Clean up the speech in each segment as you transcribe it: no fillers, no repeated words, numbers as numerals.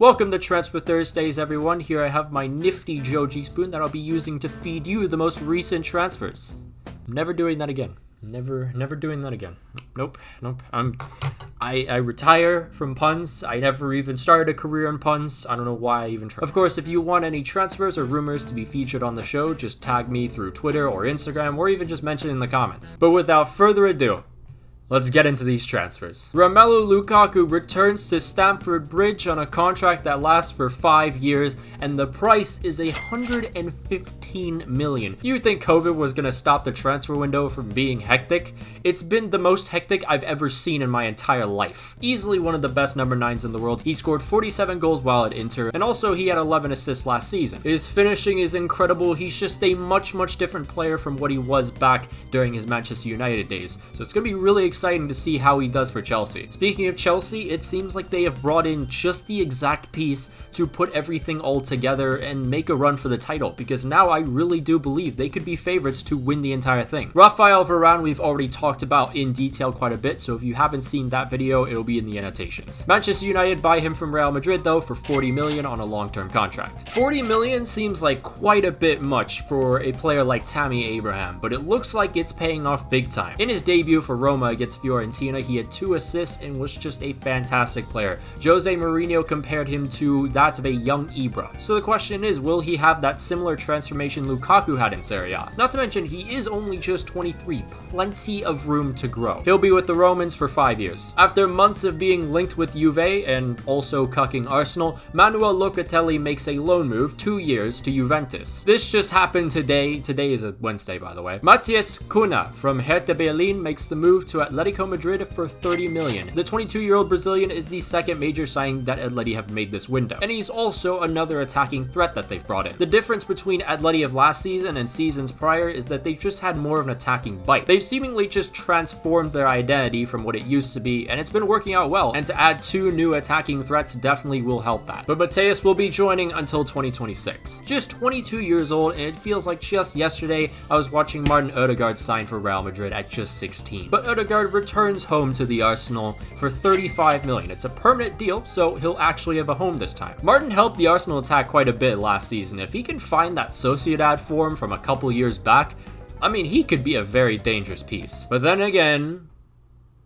Welcome to Transfer Thursdays, everyone. Here I have my nifty Joji spoon that I'll be using to feed you the most recent transfers. I'm never doing that again. Never doing that again. Nope. I retire from puns. I never even started a career in puns. I don't know why I even tried. Of course, if you want any transfers or rumors to be featured on the show, just tag me through Twitter or Instagram, or even just mention in the comments. But without further ado, let's get into these transfers. Romelu Lukaku returns to Stamford Bridge on a contract that lasts for 5 years, and the price is 115 million. You would think COVID was gonna stop the transfer window from being hectic. It's been the most hectic I've ever seen in my entire life. Easily one of the best number 9s in the world. He scored 47 goals while at Inter, and also he had 11 assists last season. His finishing is incredible. He's just a much different player from what he was back during his Manchester United days. So it's gonna be really exciting to see how he does for Chelsea. Speaking of Chelsea, it seems like they have brought in just the exact piece to put everything all together and make a run for the title, because now I really do believe they could be favorites to win the entire thing. Rafael Varane we've already talked about in detail quite a bit, so if you haven't seen that video, it'll be in the annotations. Manchester United buy him from Real Madrid though for 40 million on a long-term contract. 40 million seems like quite a bit much for a player like Tammy Abraham, but it looks like it's paying off big time. In his debut for Roma against Fiorentina, he had 2 assists and was just a fantastic player. Jose Mourinho compared him to that of a young Ibra. So the question is, will he have that similar transformation Lukaku had in Serie A? Not to mention, he is only just 23, plenty of room to grow. He'll be with the Romans for 5 years. After months of being linked with Juve and also cucking Arsenal, Manuel Locatelli makes a loan move 2 years to Juventus. This just happened today. Today is a Wednesday, by the way. Matthias Cunha from Hertha Berlin makes the move to Atletico Madrid for 30 million. The 22-year-old Brazilian is the second major signing that Atleti have made this window, and he's also another attacking threat that they've brought in. The difference between Atleti of last season and seasons prior is that they've just had more of an attacking bite. They've seemingly just transformed their identity from what it used to be, and it's been working out well, and to add 2 new attacking threats definitely will help that. But Mateus will be joining until 2026. Just 22 years old, and it feels like just yesterday I was watching Martin Odegaard sign for Real Madrid at just 16. But Odegaard returns home to the Arsenal for 35 million. It's a permanent deal, so he'll actually have a home this time. Martin helped the Arsenal attack quite a bit last season. If he can find that Sociedad form from a couple years back, I mean, he could be a very dangerous piece. But then again,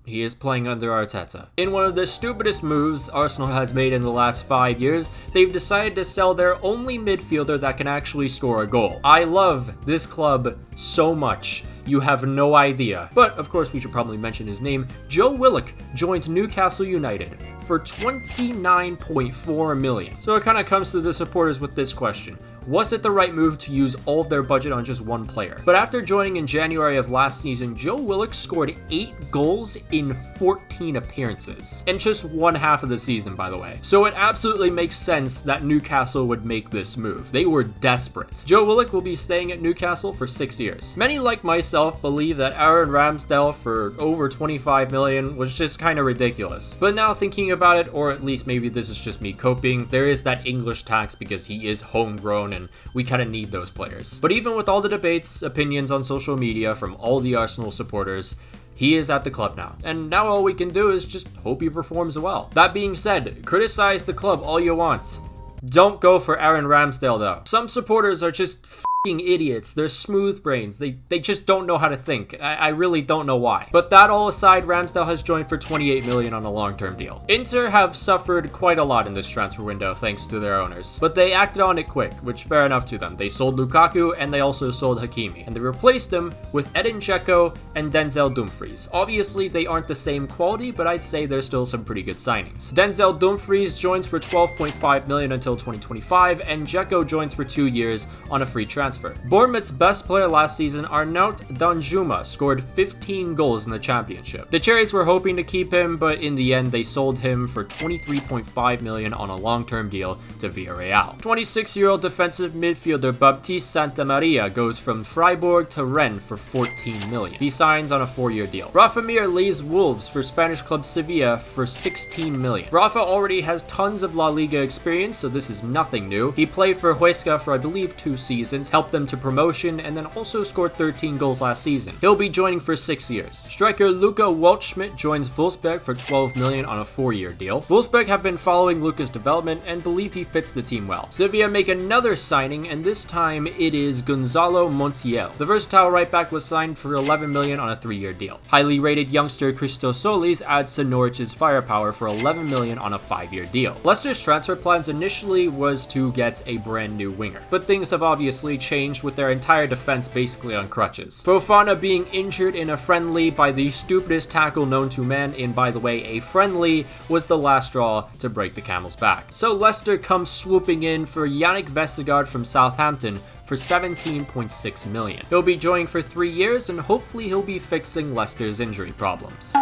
he is playing under Arteta. In one of the stupidest moves Arsenal has made in the last 5 years, they've decided to sell their only midfielder that can actually score a goal. I love this club so much. You have no idea. But of course we should probably mention his name. Joe Willock joined Newcastle United for 29.4 million. So it kind of comes to the supporters with this question. Was it the right move to use all of their budget on just one player? But after joining in January of last season, Joe Willock scored 8 goals in 14 appearances. In just one half of the season, by the way. So it absolutely makes sense that Newcastle would make this move. They were desperate. Joe Willock will be staying at Newcastle for 6 years. Many like myself believe that Aaron Ramsdale for over 25 million was just kind of ridiculous. But now thinking about it, or at least maybe this is just me coping, there is that English tax because he is homegrown and we kind of need those players. But even with all the debates, opinions on social media from all the Arsenal supporters, he is at the club now. And now all we can do is just hope he performs well. That being said, criticize the club all you want. Don't go for Aaron Ramsdale though. Some supporters are just idiots. They're smooth brains. They just don't know how to think. I really don't know why. But that all aside, Ramsdale has joined for 28 million on a long-term deal. Inter have suffered quite a lot in this transfer window thanks to their owners, but they acted on it quick, which fair enough to them. They sold Lukaku and they also sold Hakimi, and they replaced him with Edin Dzeko and Denzel Dumfries. Obviously they aren't the same quality, but I'd say they're still some pretty good signings. Denzel Dumfries joins for 12.5 million until 2025, and Dzeko joins for 2 years on a free transfer. Bournemouth's best player last season, Arnaut Danjuma, scored 15 goals in the championship. The Cherries were hoping to keep him, but in the end they sold him for 23.5 million on a long-term deal to Villarreal. 26-year-old defensive midfielder Baptiste Santamaria goes from Freiburg to Rennes for 14 million. He signs on a 4-year deal. Rafa Mir leaves Wolves for Spanish club Sevilla for 16 million. Rafa already has tons of La Liga experience, so this is nothing new. He played for Huesca for I believe 2 seasons, helped helped them to promotion and then also scored 13 goals last season. He'll be joining for 6 years. Striker Luka Waldschmidt joins Wolfsburg for 12 million on a 4-year deal. Wolfsburg have been following Luka's development and believe he fits the team well. Sevilla make another signing, and this time it is Gonzalo Montiel. The versatile right back was signed for 11 million on a 3-year deal. Highly rated youngster Christos Solis adds to Norwich's firepower for 11 million on a 5-year deal. Leicester's transfer plans initially was to get a brand new winger, but things have obviously changed with their entire defense basically on crutches. Fofana being injured in a friendly by the stupidest tackle known to man in, by the way, a friendly, was the last straw to break the camel's back. So Leicester comes swooping in for Yannick Vestergaard from Southampton for 17.6 million. He'll be joining for 3 years and hopefully he'll be fixing Leicester's injury problems.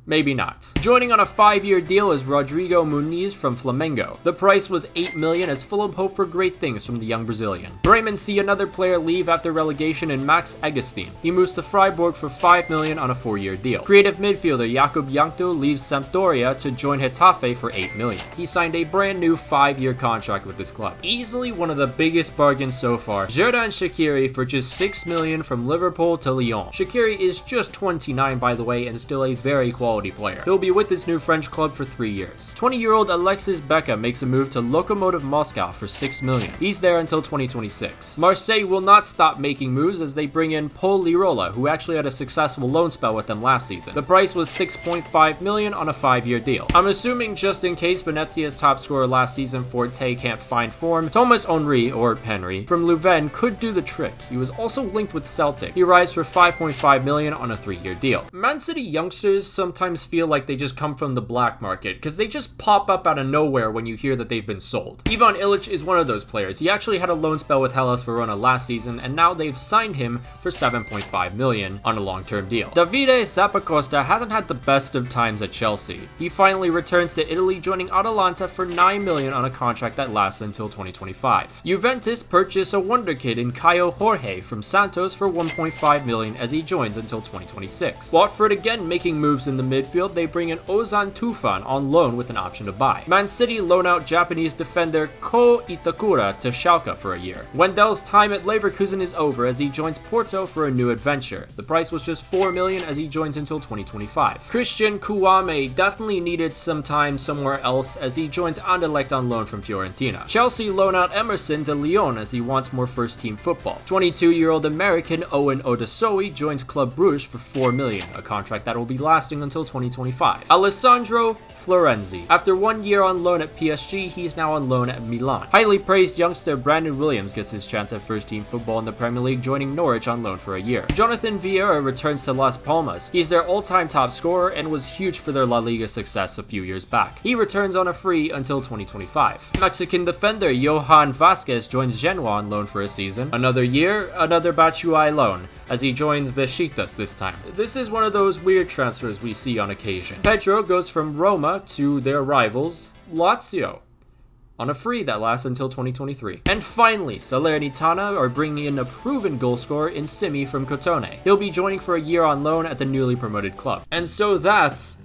Maybe not. Joining on a 5-year deal is Rodrigo Muniz from Flamengo. The price was 8 million as Fulham hope for great things from the young Brazilian. Bremen see another player leave after relegation in Max Eggesteen. He moves to Freiburg for 5 million on a 4-year deal. Creative midfielder Jakub Jankto leaves Sampdoria to join Getafe for 8 million. He signed a brand new 5-year contract with this club. Easily one of the biggest bargains so far. Xherdan Shaqiri for just 6 million from Liverpool to Lyon. Shaqiri is just 29 by the way and still a very quality player. He'll be with his new French club for 3 years. 20-year-old Alexis Becca makes a move to Lokomotiv Moscow for 6 million. He's there until 2026. Marseille will not stop making moves as they bring in Paul Lirola, who actually had a successful loan spell with them last season. The price was 6.5 million on a 5-year deal. I'm assuming just in case Venezia's top scorer last season Forte can't find form, Thomas Henry, or Henry, from Louvain could do the trick. He was also linked with Celtic. He arrives for 5.5 million on a 3-year deal. Man City youngsters sometimes feel like they just come from the black market because they just pop up out of nowhere when you hear that they've been sold. Ivan Ilic is one of those players. He actually had a loan spell with Hellas Verona last season and now they've signed him for 7.5 million on a long-term deal. Davide Zappacosta hasn't had the best of times at Chelsea. He finally returns to Italy, joining Atalanta for 9 million on a contract that lasts until 2025. Juventus purchase a wonder kid in Caio Jorge from Santos for 1.5 million as he joins until 2026. Watford again making moves in the midfield, they bring in Ozan Tufan on loan with an option to buy. Man City loan out Japanese defender Ko Itakura to Schalke for a year. Wendell's time at Leverkusen is over as he joins Porto for a new adventure. The price was just 4 million as he joins until 2025. Christian Kouame definitely needed some time somewhere else as he joins Anderlecht on loan from Fiorentina. Chelsea loan out Emerson to Lyon as he wants more first-team football. 22-year-old American Owen Odasoe joins Club Brugge for 4 million, a contract that will be lasting until 2025. Alessandro Florenzi. After 1 year on loan at PSG, he's now on loan at Milan. Highly praised youngster Brandon Williams gets his chance at first-team football in the Premier League, joining Norwich on loan for a year. Jonathan Vieira returns to Las Palmas. He's their all-time top scorer and was huge for their La Liga success a few years back. He returns on a free until 2025. Mexican defender Johan Vasquez joins Genoa on loan for a season. Another year, another Batshuayi loan, as he joins Besiktas this time. This is one of those weird transfers we see on occasion. Pedro goes from Roma to their rivals, Lazio, on a free that lasts until 2023. And finally, Salernitana are bringing in a proven goal scorer in Simi from Crotone. He'll be joining for a year on loan at the newly promoted club. And so that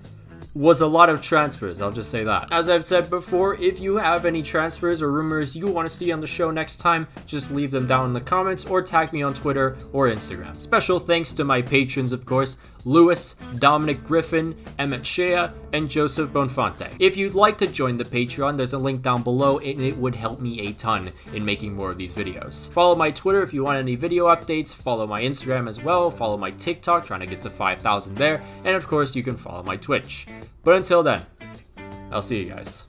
was a lot of transfers, I'll just say that. As I've said before, if you have any transfers or rumors you want to see on the show next time, just leave them down in the comments or tag me on Twitter or Instagram. Special thanks to my patrons, of course, Lewis, Dominic Griffin, Emmett Shea, and Joseph Bonfante. If you'd like to join the Patreon, there's a link down below and it would help me a ton in making more of these videos. Follow my Twitter if you want any video updates, follow my Instagram as well, follow my TikTok, trying to get to 5,000 there, and of course you can follow my Twitch. But until then, I'll see you guys.